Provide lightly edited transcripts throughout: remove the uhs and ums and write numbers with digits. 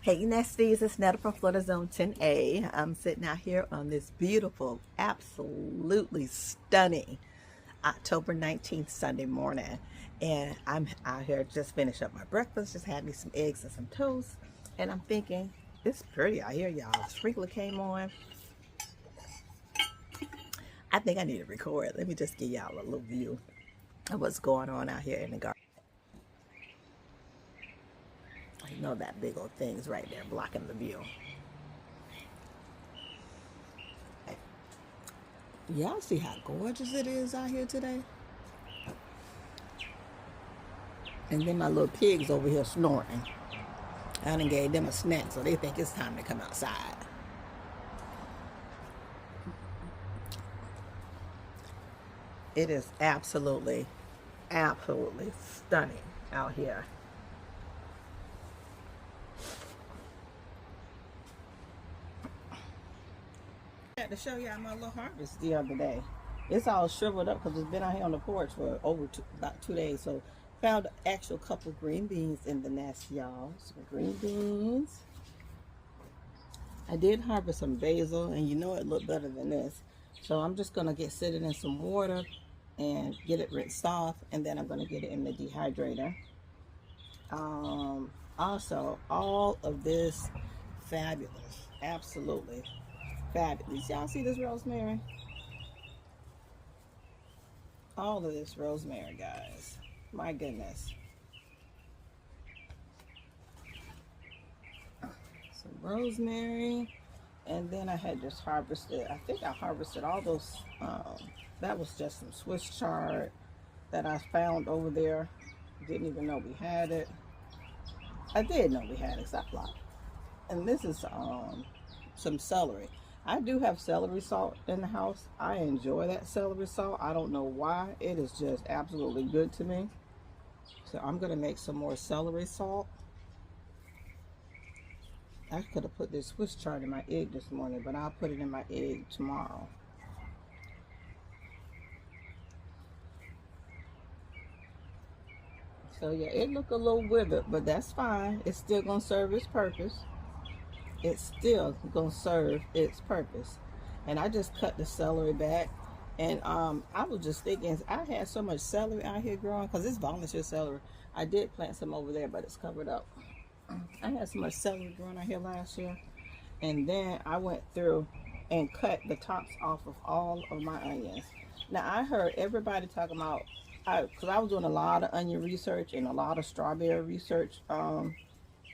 Hey Nesties, it's Netta from Florida Zone 10A. I'm sitting out here on this beautiful, absolutely stunning October 19th Sunday morning. And I'm out here just finished up my breakfast, just had me some eggs and some toast. And I'm thinking, it's pretty out here, y'all. The sprinkler came on. I think I need to record. Let me just give y'all a little view of what's going on out here in the garden. You know that big old thing's right there blocking the view. Y'all see how gorgeous it is out here today? And then my little pigs over here snoring. I done gave them a snack, so they think it's time to come outside. It is absolutely, absolutely stunning out here. I had to show y'all my little harvest the other day. It's all shriveled up because it's been out here on the porch for about 2 days. So found an actual couple green beans in the nest, y'all. Some green beans. I did harvest some basil, and you know it looked better than this. So I'm just gonna sit it in some water and get it rinsed off, and then I'm gonna get it in the dehydrator. Also, all of this fabulous, absolutely fabulous. Y'all see this rosemary? All of this rosemary, guys. My goodness. Some rosemary. And then I had just harvested, I think I harvested all those, that was just some Swiss chard that I found over there. Didn't even know we had it. I did know we had it, stop lying. And this is some celery. I do have celery salt in the house. I enjoy that celery salt. I don't know why. It is just absolutely good to me. So I'm going to make some more celery salt. I could have put this Swiss chard in my egg this morning, but I'll put it in my egg tomorrow. So yeah, it looked a little withered, but that's fine. It's still going to serve its purpose. It's still going to serve its purpose. And I just cut the celery back. And I was just thinking, I had so much celery out here growing, because it's volunteer celery. I did plant some over there, but it's covered up. I had so much celery growing out here last year. And then I went through and cut the tops off of all of my onions. Now, I heard everybody talking about, because I was doing a lot of onion research and a lot of strawberry research.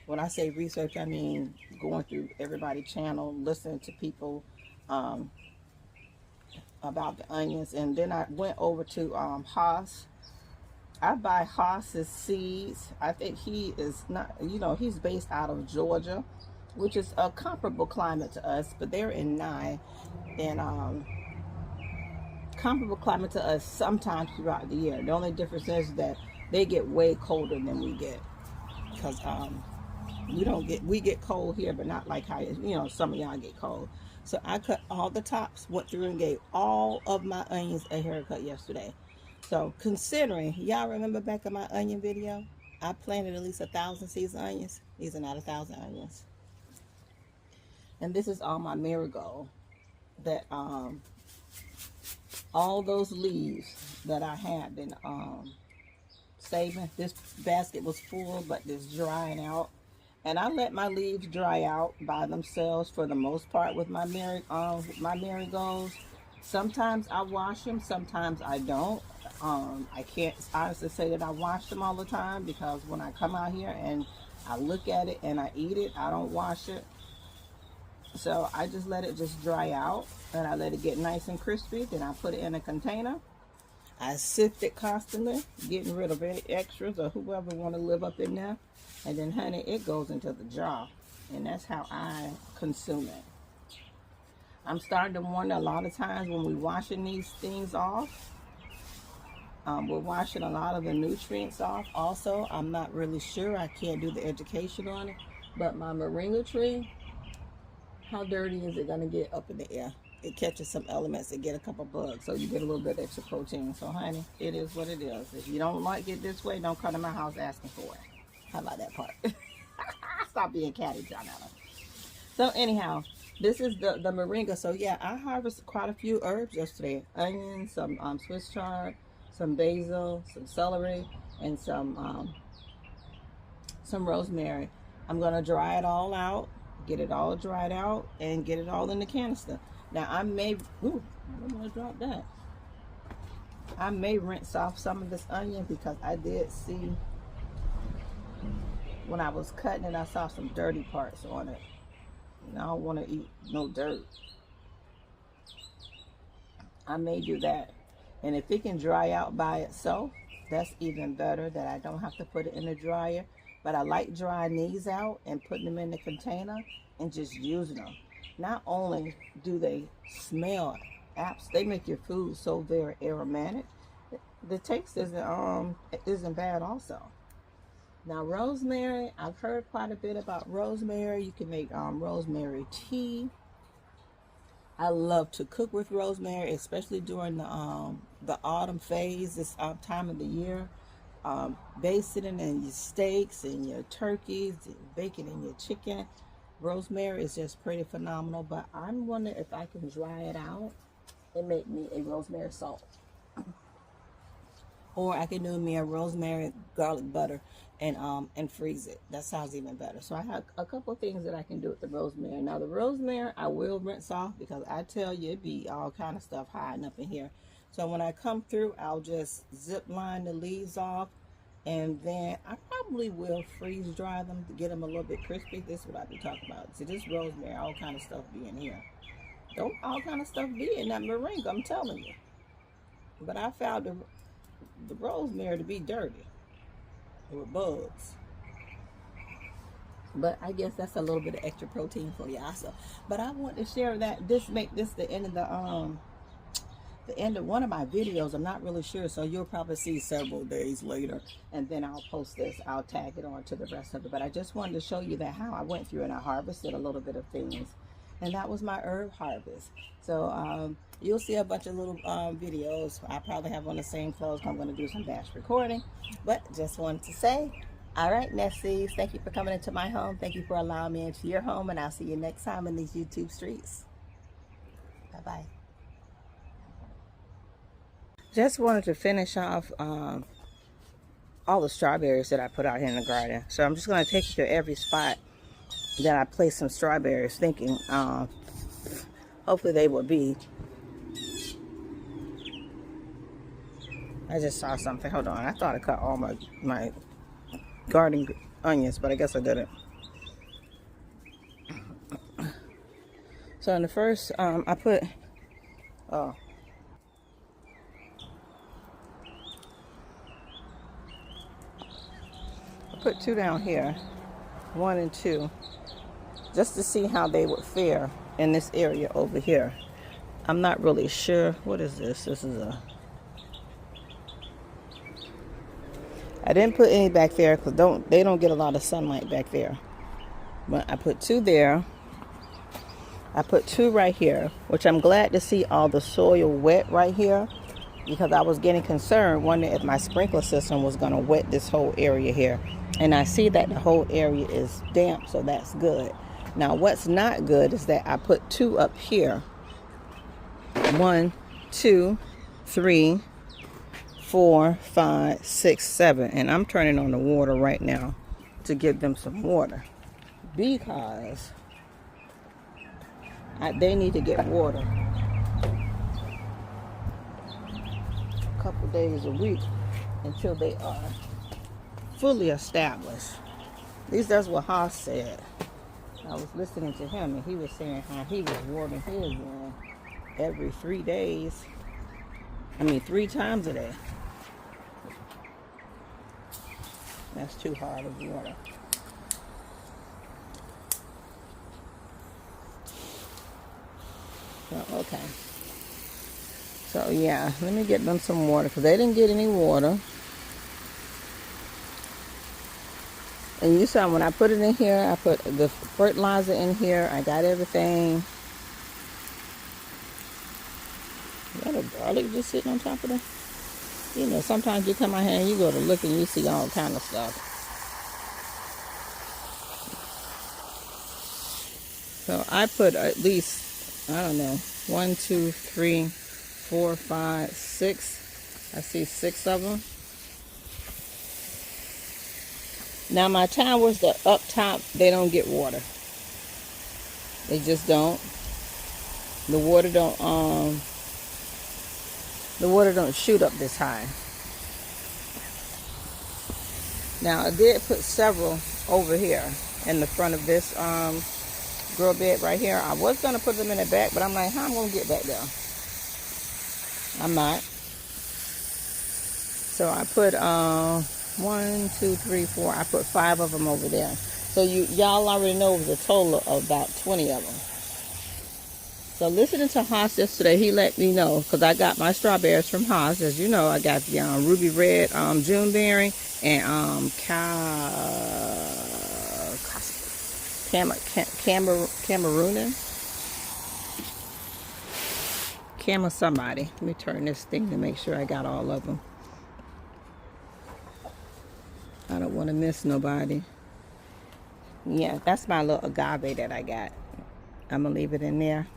When I say research, I mean going through everybody's channel, listening to people about the onions. And then I went over to Haas. I buy Haas's seeds. I think he is not, he's based out of Georgia, which is a comparable climate to us, but they're in Nye. And comparable climate to us sometimes throughout the year. The only difference is that they get way colder than we get, because we get cold here, but not like how some of y'all get cold. So I cut all the tops, went through and gave all of my onions a haircut yesterday. So considering, y'all remember back in my onion video, I planted at least 1,000 seeds of onions. These are not 1,000 onions. And this is all my marigold that all those leaves that I had been saving. This basket was full, but it's drying out. And I let my leaves dry out by themselves for the most part with my marigolds. Sometimes I wash them, sometimes I don't. I can't honestly say that I wash them all the time, because when I come out here and I look at it and I eat it, I don't wash it. So I just let it just dry out, and I let it get nice and crispy. Then I put it in a container. I sift it constantly, getting rid of any extras or whoever want to live up in there. And then, honey, it goes into the jar. And that's how I consume it. I'm starting to wonder a lot of times when we're washing these things off, we're washing a lot of the nutrients off. Also, I'm not really sure. I can't do the education on it. But my moringa tree, how dirty is it going to get up in the air? It catches some elements and get a couple bugs, so you get a little bit extra protein. So, honey, it is what it is. If you don't like it this way, don't come to my house asking for it. How about that part? Stop being catty, John Allen. So anyhow, this is the moringa. So yeah, I harvested quite a few herbs yesterday. Onions, some Swiss chard, some basil, some celery, and some rosemary. I'm gonna dry it all out, get it all dried out, and get it all in the canister. Now I may, ooh, I'm gonna drop that. I may rinse off some of this onion because I did see when I was cutting it, I saw some dirty parts on it. And I don't want to eat no dirt. I may do that. And if it can dry out by itself, that's even better, that I don't have to put it in the dryer. But I like drying these out and putting them in the container and just using them. Not only do they smell apps, they make your food so very aromatic. The taste isn't bad also. Now rosemary, I've heard quite a bit about rosemary. You can make rosemary tea. I love to cook with rosemary, especially during the autumn phase, this time of the year. Baste it in your steaks and your turkeys, and bake it in your chicken. Rosemary is just pretty phenomenal, but I'm wondering if I can dry it out and make me a rosemary salt. Or I can do me a rosemary garlic butter and freeze it. That sounds even better. So I have a couple of things that I can do with the rosemary. Now the rosemary I will rinse off because I tell you it be all kind of stuff hiding up in here. So when I come through, I'll just zip line the leaves off, and then I probably will freeze dry them to get them a little bit crispy. This is what I be talking about. See, this rosemary, all kind of stuff be in here. Don't all kind of stuff be in that moringa, I'm telling you. But I found the rosemary to be dirty with bugs. But I guess that's a little bit of extra protein for you also. But I want to share that make this the end of the end of one of my videos. I'm not really sure, so you'll probably see several days later, and then I'll post this. I'll tag it on to the rest of it. But I just wanted to show you that how I went through and I harvested a little bit of things, and that was my herb harvest. So you'll see a bunch of little videos. I probably have on the same clothes. I'm going to do some batch recording, but just wanted to say, all right, Nesties, thank you for coming into my home. Thank you for allowing me into your home, and I'll see you next time in these YouTube streets. Bye-bye. Just wanted to finish off all the strawberries that I put out here in the garden. So I'm just going to take you to every spot that I placed some strawberries, thinking hopefully they will be. I just saw something. Hold on. I thought I cut all my garden onions, but I guess I didn't. So in the first, I put, I put 2 down here, 1 and 2, just to see how they would fare in this area over here. I'm not really sure. What is this? This is I didn't put any back there because they don't get a lot of sunlight back there. But I put 2 there. I put 2 right here, which I'm glad to see all the soil wet right here, because I was getting concerned, wondering if my sprinkler system was going to wet this whole area here. And I see that the whole area is damp, so that's good. Now what's not good is that I put 2 up here. 1, 2, 3, 4, 5, 6, 7. And I'm turning on the water right now to give them some water, because they need to get water a couple days a week until they are fully established. At least that's what Haas said. I was listening to him, and he was saying how he was watering his every 3 days. 3 times a day. That's too hard of water. So, okay. So yeah, let me get them some water, because they didn't get any water. And you saw when I put it in here, I put the fertilizer in here. I got everything. Is that a garlic just sitting on top of that? You know, sometimes you come out here and you go to look and you see all kind of stuff. So I put at least, I don't know, 1, 2, 3, 4, 5, 6. I see 6 of them. Now my towers, the up top, they don't get water. They just don't. The water don't shoot up this high. Now I did put several over here in the front of this grow bed right here. I was gonna put them in the back, but I'm like, how am I gonna get back there? I'm not. So I put 1, 2, 3, 4. I put 5 of them over there. So y'all already know it was a total of about 20 of them. So listening to Haas yesterday, he let me know, because I got my strawberries from Haas. As you know, I got the ruby red Juneberry and Cameroon somebody. Let me turn this thing to make sure I got all of them. I don't want to miss nobody. Yeah, that's my little agave that I got. I'm going to leave it in there.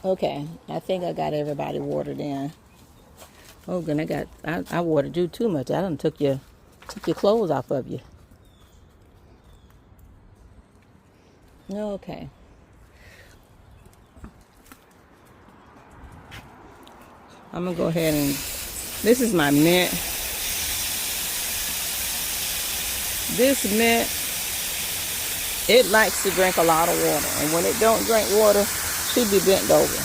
Okay, I think I got everybody watered in. Oh, good, I watered you too much. I done took your clothes off of you. Okay. I'm going to go ahead and, this is my mint. This mint, it likes to drink a lot of water. And when it don't drink water, she be bent over.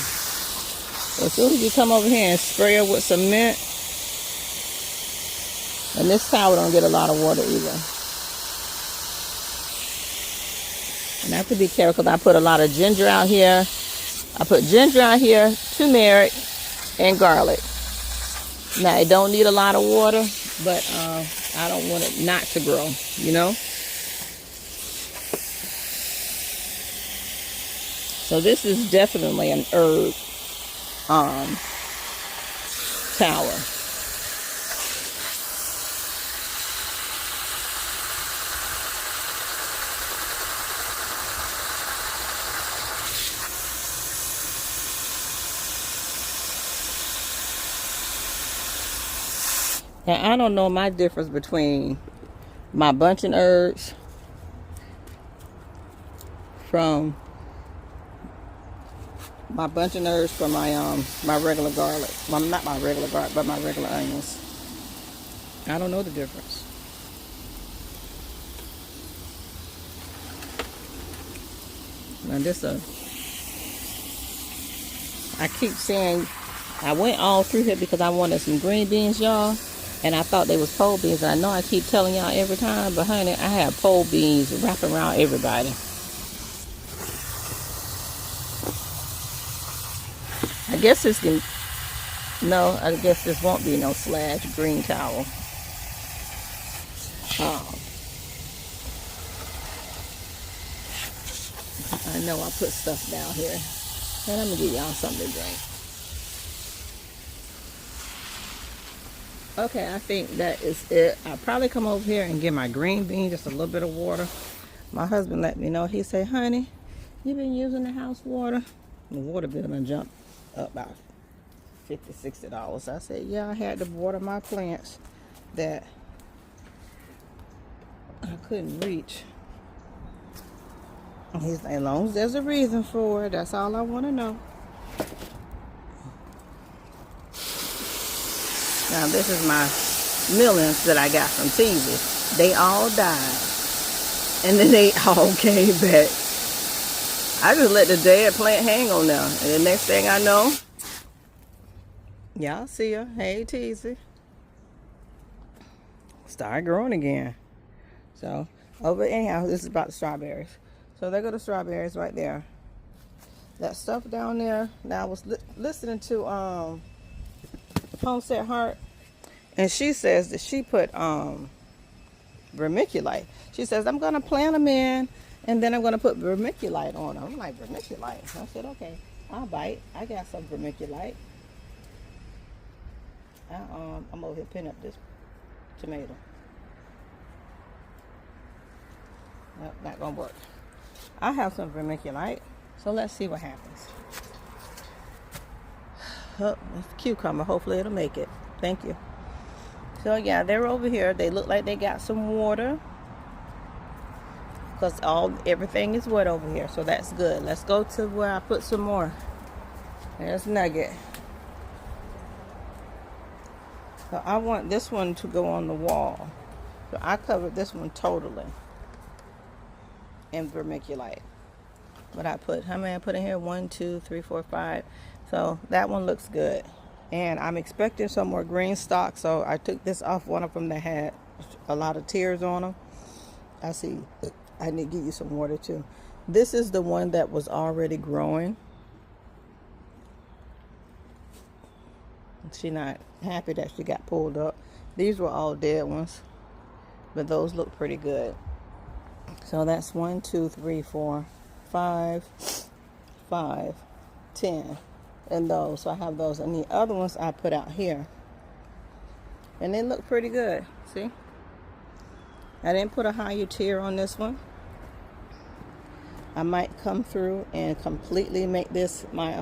As soon as you come over here and spray her with some mint, and this tower don't get a lot of water either. And I have to be careful because I put a lot of ginger out here. I put ginger out here, turmeric, and garlic. Now, it don't need a lot of water, but I don't want it not to grow, you know? So this is definitely an herb tower. Now, I don't know my difference between my bunching herbs from my my regular garlic. Well, not my regular garlic, but my regular onions. I don't know the difference. Now I keep saying, I went all through here because I wanted some green beans, y'all. And I thought they was pole beans. I know I keep telling y'all every time, but honey, I have pole beans wrapping around everybody. I guess no, I guess this won't be no / green towel. I know I put stuff down here. And I'm going to give y'all something to drink. Okay, I think that is it. I'll probably come over here and get my green bean, just a little bit of water. My husband let me know. He said, honey, you been using the house water? The water bill done jumped up about $50, $60. I said, yeah, I had to water my plants that I couldn't reach. He's like, as long as there's a reason for it, that's all I want to know. Now, this is my millions that I got from TV. They all died. And then they all came back. I just let the dead plant hang on there. And the next thing I know, y'all see her. Hey, Teasy. Start growing again. So, anyhow, this is about the strawberries. So, there go the strawberries right there. That stuff down there. Now, I was listening to Homestead Heart, and she says that she put vermiculite. She says, I'm going to plant them in, and then I'm going to put vermiculite on them. I'm like, vermiculite? I said, okay, I'll bite. I got some vermiculite. I'm over here pinning up this tomato. Nope, not gonna work. I have some vermiculite, so let's see what happens. Oh, it's a cucumber. Hopefully it'll make it. Thank you. So yeah, they're over here. They look like they got some water because everything is wet over here. So that's good. Let's go to where I put some more. There's Nugget. So I want this one to go on the wall. So I covered this one totally in vermiculite. But I put, how many I put in here? 1, 2, 3, 4, 5. So that one looks good. And I'm expecting some more green stock. So I took this off one of them that had a lot of tears on them. I see. I need to give you some water too. This is the one that was already growing. She's not happy that she got pulled up. These were all dead ones, but those look pretty good. So that's 1, 2, 3, 4, 5, 5, 10, and those. So I have those, and the other ones I put out here, and they look pretty good. See, I didn't put a higher tier on this one. I might come through and completely make this my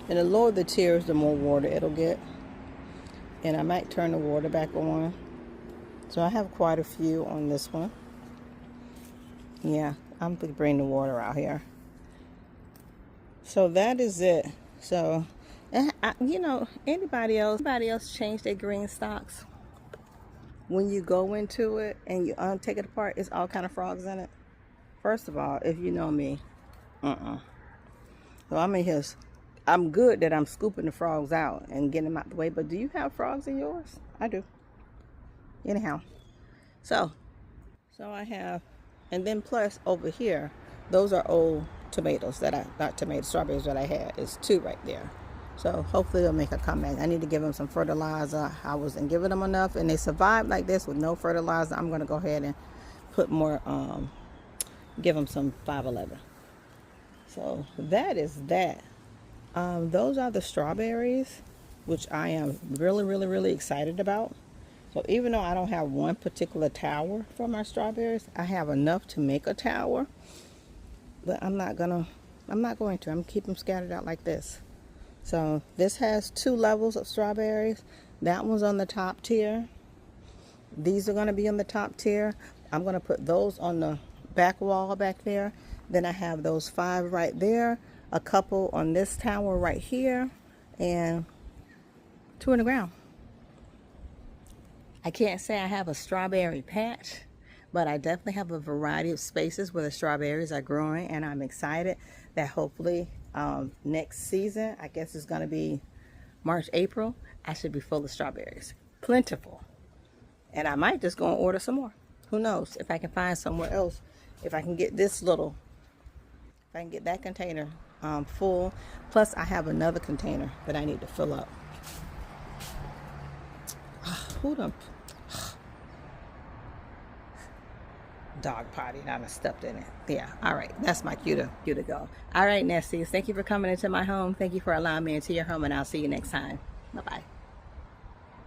and the lower the tiers, the more water it'll get. And I might turn the water back on. So I have quite a few on this one. Yeah, I'm going to bring the water out here. So that is it. So, you know, anybody else change their green stocks? When you go into it and you take it apart, it's all kind of frogs in it. First of all, if you know me, so I'm in here. I'm good that I'm scooping the frogs out and getting them out the way, but do you have frogs in yours? I do. Anyhow, so I have, and then plus over here, those are old tomatoes strawberries that I had. It's 2 right there. So hopefully they'll make a comeback. I need to give them some fertilizer. I wasn't giving them enough, and they survived like this with no fertilizer. I'm going to go ahead and put more, give them some 511. So that is that. Those are the strawberries, which I am really, really, really excited about. So even though I don't have one particular tower for my strawberries, I have enough to make a tower. But I'm not going to. I'm going to keep them scattered out like this. So this has 2 levels of strawberries. That one's on the top tier. These are going to be on the top tier. I'm going to put those on the back wall back there. Then I have those 5 right there. A couple on this tower right here, and 2 in the ground. I can't say I have a strawberry patch, but I definitely have a variety of spaces where the strawberries are growing, and I'm excited that hopefully next season, I guess it's going to be March, April, I should be full of strawberries. Plentiful. And I might just go and order some more. Who knows? If I can find somewhere else, if I can get this little, if I can get that container full. Plus I have another container that I need to fill up. Who done? Dog potty, and I stepped in it. Yeah, all right, that's my cue to go. All right, Nesties, thank you for coming into my home. Thank you for allowing me into your home, and I'll see you next time. Bye-bye.